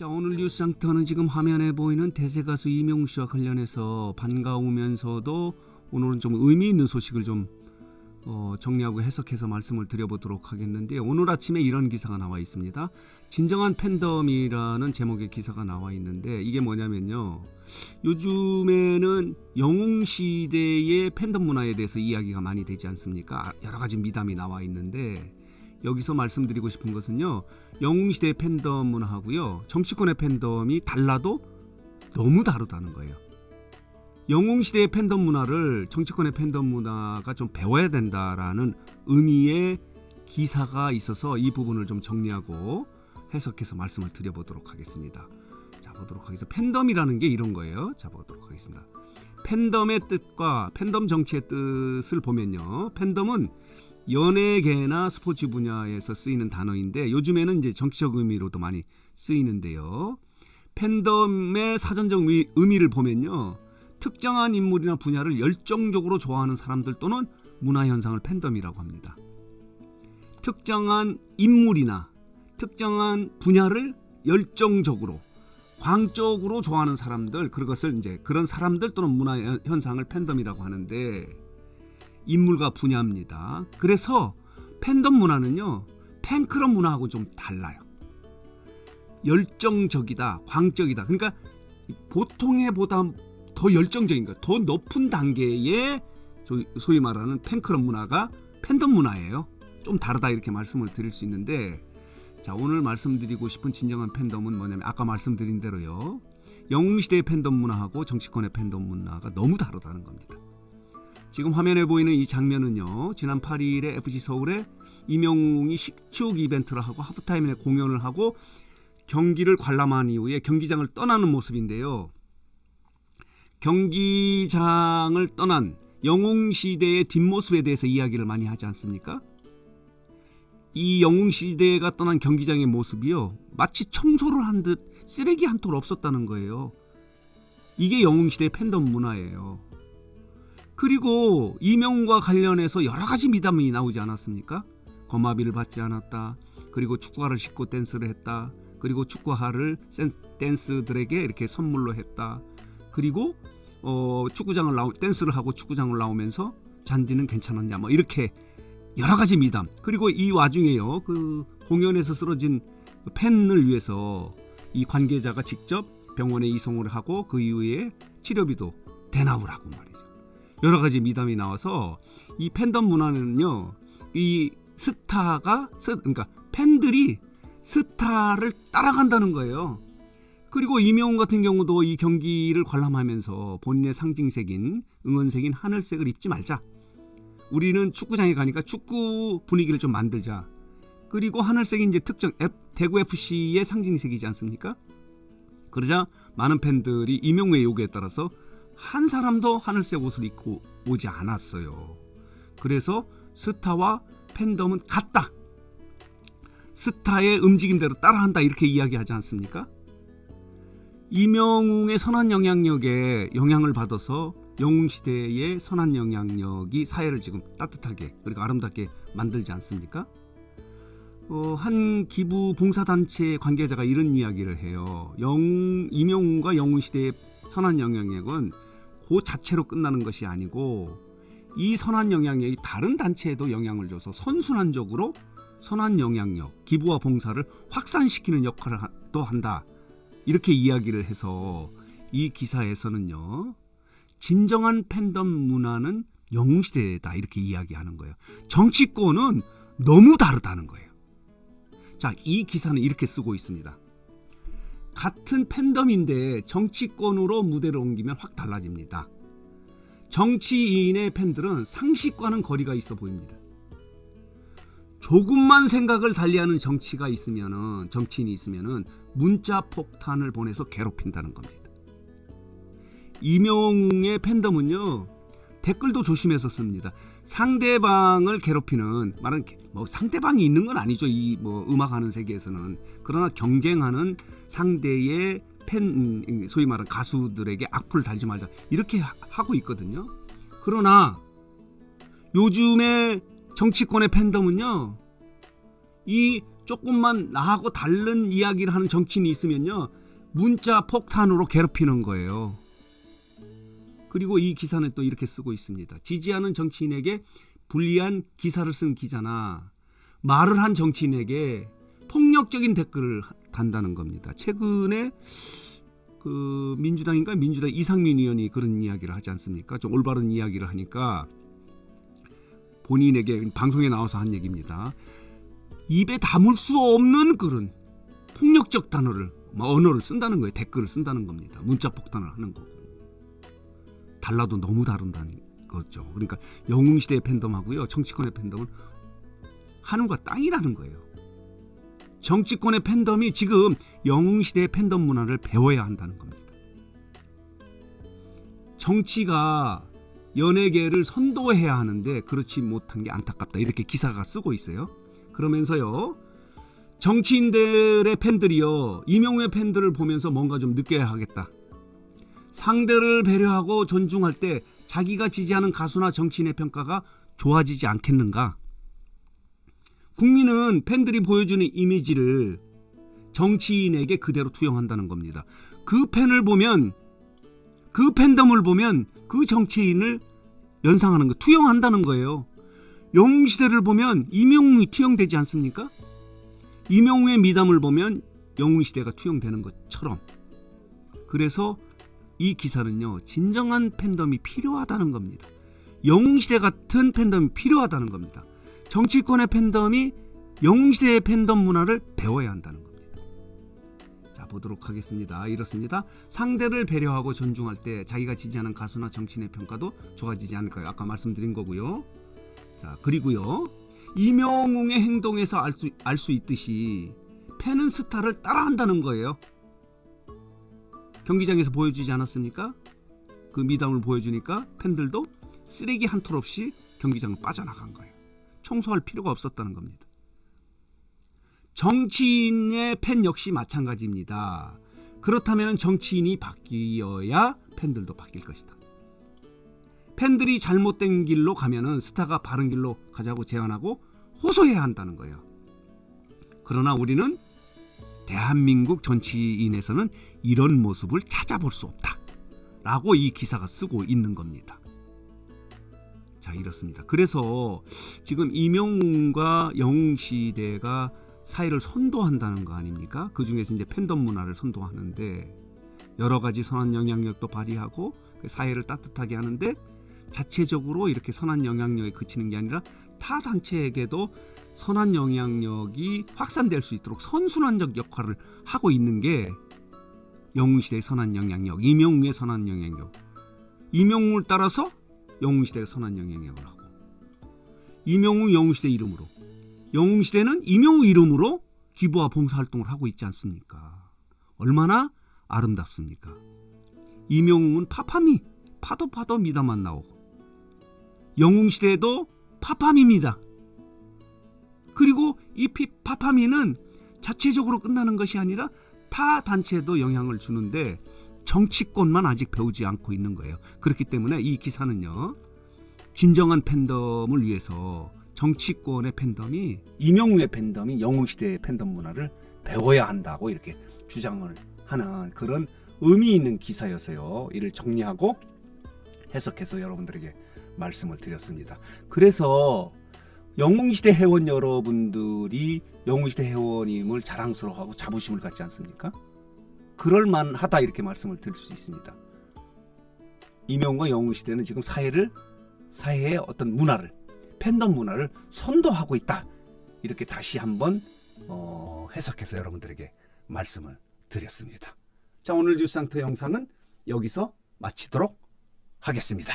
자, 오늘 뉴스상터는 지금 화면에 보이는 대세 가수 이명웅 씨와 관련해서 반가우면서도 오늘은 좀 의미 있는 소식을 좀 정리하고 해석해서 말씀을 드려보도록 하겠는데, 오늘 아침에 이런 기사가 나와 있습니다. 진정한 팬덤이라는 제목의 기사가 나와 있는데, 이게 뭐냐면요, 요즘에는 영웅시대의 팬덤 문화에 대해서 이야기가 많이 되지 않습니까? 여러 가지 미담이 나와 있는데, 여기서 말씀드리고 싶은 것은요, 영웅시대의 팬덤 문화하고요 정치권의 팬덤이 달라도 너무 다르다는 거예요. 영웅시대의 팬덤 문화를 정치권의 팬덤 문화가 좀 배워야 된다라는 의미의 기사가 있어서 이 부분을 좀 정리하고 해석해서 말씀을 드려보도록 하겠습니다. 자, 보도록 하겠습니다. 팬덤이라는 게 이런 거예요. 자, 보도록 하겠습니다. 팬덤의 뜻과 팬덤 정치의 뜻을 보면요, 팬덤은 연예계나 스포츠 분야에서 쓰이는 단어인데, 요즘에는 이제 정치적 의미로도 많이 쓰이는데요. 팬덤의 사전적 의미를 보면요, 특정한 인물이나 분야를 열정적으로 좋아하는 사람들 또는 문화현상을 팬덤이라고 합니다. 특정한 인물이나 특정한 분야를 열정적으로, 광적으로 좋아하는 사람들, 그것을 이제 그런 사람들 또는 문화현상을 팬덤이라고 하는데, 인물과 분야입니다. 그래서 팬덤 문화는요, 팬클럽 문화하고 좀 달라요. 열정적이다, 광적이다. 그러니까 보통의 보다 더 열정적인 것, 더 높은 단계의 소위 말하는 팬클럽 문화가 팬덤 문화예요. 좀 다르다 이렇게 말씀을 드릴 수 있는데, 자, 오늘 말씀드리고 싶은 진정한 팬덤은 뭐냐면, 아까 말씀드린 대로요, 영웅시대의 팬덤 문화하고 정치권의 팬덤 문화가 너무 다르다는 겁니다. 지금 화면에 보이는 이 장면은요, 지난 8일에 FC 서울에 이명웅이 식축 이벤트를 하고 하프타임에 공연을 하고 경기를 관람한 이후에 경기장을 떠나는 모습인데요. 경기장을 떠난 영웅시대의 뒷모습에 대해서 이야기를 많이 하지 않습니까? 이 영웅시대가 떠난 경기장의 모습이요, 마치 청소를 한 듯 쓰레기 한 톨 없었다는 거예요. 이게 영웅시대의 팬덤 문화예요. 그리고 이명웅과 관련해서 여러 가지 미담이 나오지 않았습니까? 거마비를 받지 않았다. 그리고 축구화를 신고 댄스를 했다. 그리고 축구화를 댄스들에게 이렇게 선물로 했다. 그리고 댄스를 하고 축구장을 나오면서 잔디는 괜찮았냐, 뭐 이렇게 여러 가지 미담. 그리고 이 와중에요, 그 공연에서 쓰러진 팬을 위해서 이 관계자가 직접 병원에 이송을 하고 그 이후에 치료비도 대납을 하고 말이죠. 여러 가지 미담이 나와서 이 팬덤 문화는요, 이 그러니까 팬들이 스타를 따라간다는 거예요. 그리고 이명웅 같은 경우도 이 경기를 관람하면서 본인의 상징색인 응원색인 하늘색을 입지 말자. 우리는 축구장에 가니까 축구 분위기를 좀 만들자. 그리고 하늘색이 이제 특정 대구 FC의 상징색이지 않습니까? 그러자 많은 팬들이 이명웅의 요구에 따라서 한 사람도 하늘색 옷을 입고 오지 않았어요. 그래서 스타와 팬덤은 같다. 스타의 움직임대로 따라한다, 이렇게 이야기하지 않습니까? 이명웅의 선한 영향력에 영향을 받아서 영웅시대의 선한 영향력이 사회를 지금 따뜻하게 그리고 아름답게 만들지 않습니까? 한 기부 봉사단체 관계자가 이런 이야기를 해요. 이명웅과 영웅시대의 선한 영향력은 그 자체로 끝나는 것이 아니고, 이 선한 영향력이 다른 단체에도 영향을 줘서 선순환적으로 선한 영향력, 기부와 봉사를 확산시키는 역할을 또 한다, 이렇게 이야기를 해서 이 기사에서는요, 진정한 팬덤 문화는 영웅시대다, 이렇게 이야기하는 거예요. 정치권은 너무 다르다는 거예요. 자, 이 기사는 이렇게 쓰고 있습니다. 같은 팬덤인데 정치권으로 무대를 옮기면 확 달라집니다. 정치인의 팬들은 상식과는 거리가 있어 보입니다. 조금만 생각을 달리하는 정치인이 있으면은 문자 폭탄을 보내서 괴롭힌다는 겁니다. 이명웅의 팬덤은요, 댓글도 조심해서 씁니다. 상대방을 괴롭히는, 뭐 상대방이 있는 건 아니죠, 이 뭐 음악하는 세계에서는. 그러나 경쟁하는 상대의 소위 말하는 가수들에게 악플을 달지 말자, 이렇게 하고 있거든요. 그러나 요즘의 정치권의 팬덤은요, 이 조금만 나하고 다른 이야기를 하는 정치인이 있으면요, 문자 폭탄으로 괴롭히는 거예요. 그리고 이 기사는 또 이렇게 쓰고 있습니다. 지지하는 정치인에게 불리한 기사를 쓴 기자나 말을 한 정치인에게 폭력적인 댓글을 단다는 겁니다. 최근에 그 민주당 이상민 의원이 그런 이야기를 하지 않습니까? 좀 올바른 이야기를 하니까 본인에게 방송에 나와서 한 얘기입니다. 입에 담을 수 없는 그런 폭력적 언어를 쓴다는 거예요. 댓글을 쓴다는 겁니다. 문자 폭탄을 하는 거고. 달라도 너무 다른다는 거죠. 그러니까 영웅시대의 팬덤하고요, 정치권의 팬덤은 하늘과 땅이라는 거예요. 정치권의 팬덤이 지금 영웅시대의 팬덤 문화를 배워야 한다는 겁니다. 정치가 연예계를 선도해야 하는데 그렇지 못한 게 안타깝다, 이렇게 기사가 쓰고 있어요. 그러면서요, 정치인들의 팬들이요, 이명우의 팬들을 보면서 뭔가 좀 느껴야 하겠다. 상대를 배려하고 존중할 때 자기가 지지하는 가수나 정치인의 평가가 좋아지지 않겠는가? 국민은 팬들이 보여주는 이미지를 정치인에게 그대로 투영한다는 겁니다. 그 팬을 보면, 그 팬덤을 보면 그 정치인을 연상하는 거, 투영한다는 거예요. 영웅시대를 보면 이명웅이 투영되지 않습니까? 이명웅의 미담을 보면 영웅시대가 투영되는 것처럼. 그래서 이 기사는요, 진정한 팬덤이 필요하다는 겁니다. 영웅시대 같은 팬덤이 필요하다는 겁니다. 정치권의 팬덤이 영웅시대의 팬덤 문화를 배워야 한다는 겁니다. 자, 보도록 하겠습니다. 이렇습니다. 상대를 배려하고 존중할 때 자기가 지지하는 가수나 정치인의 평가도 좋아지지 않을까요? 아까 말씀드린 거고요. 자, 그리고요, 이명웅의 행동에서 알 수 있듯이 팬은 스타를 따라한다는 거예요. 경기장에서 보여주지 않았습니까? 그 미담을 보여주니까 팬들도 쓰레기 한 톨 없이 경기장을 빠져나간 거예요. 청소할 필요가 없었다는 겁니다. 정치인의 팬 역시 마찬가지입니다. 그렇다면 정치인이 바뀌어야 팬들도 바뀔 것이다. 팬들이 잘못된 길로 가면은 스타가 바른 길로 가자고 제안하고 호소해야 한다는 거예요. 그러나 우리는 대한민국 정치인에서는 이런 모습을 찾아볼 수 없다 라고 이 기사가 쓰고 있는 겁니다. 자, 이렇습니다. 그래서 지금 이명웅과 영웅시대가 사회를 선도한다는 거 아닙니까? 그 중에서 이제 팬덤 문화를 선도하는데 여러 가지 선한 영향력도 발휘하고 사회를 따뜻하게 하는데, 자체적으로 이렇게 선한 영향력에 그치는 게 아니라 타 단체에게도 선한 영향력이 확산될 수 있도록 선순환적 역할을 하고 있는 게 영웅시대의 선한 영향력, 이명웅의 선한 영향력. 이명웅을 따라서 영웅시대가 선한 영향력을 하고, 이명웅 영웅시대 이름으로, 영웅시대는 이명웅 이름으로 기부와 봉사활동을 하고 있지 않습니까? 얼마나 아름답습니까? 이명웅은 파파미, 파도 미담만 나오고, 영웅시대도 파파미입니다. 그리고 이 파파미는 자체적으로 끝나는 것이 아니라 타 단체에도 영향을 주는데 정치권만 아직 배우지 않고 있는 거예요. 그렇기 때문에 이 기사는요, 진정한 팬덤을 위해서 정치권의 팬덤이, 이명웅의 팬덤이 영웅시대의 팬덤 문화를 배워야 한다고 이렇게 주장을 하는 그런 의미 있는 기사여서요, 이를 정리하고 해석해서 여러분들에게 말씀을 드렸습니다. 그래서 영웅시대 회원 여러분들이 영웅시대 회원임을 자랑스러워하고 자부심을 갖지 않습니까? 그럴만하다, 이렇게 말씀을 드릴 수 있습니다. 이명웅과 영웅시대는 지금 사회의 어떤 문화를, 팬덤 문화를 선도하고 있다, 이렇게 다시 한번 해석해서 여러분들에게 말씀을 드렸습니다. 자, 오늘 뉴스상태 영상은 여기서 마치도록 하겠습니다.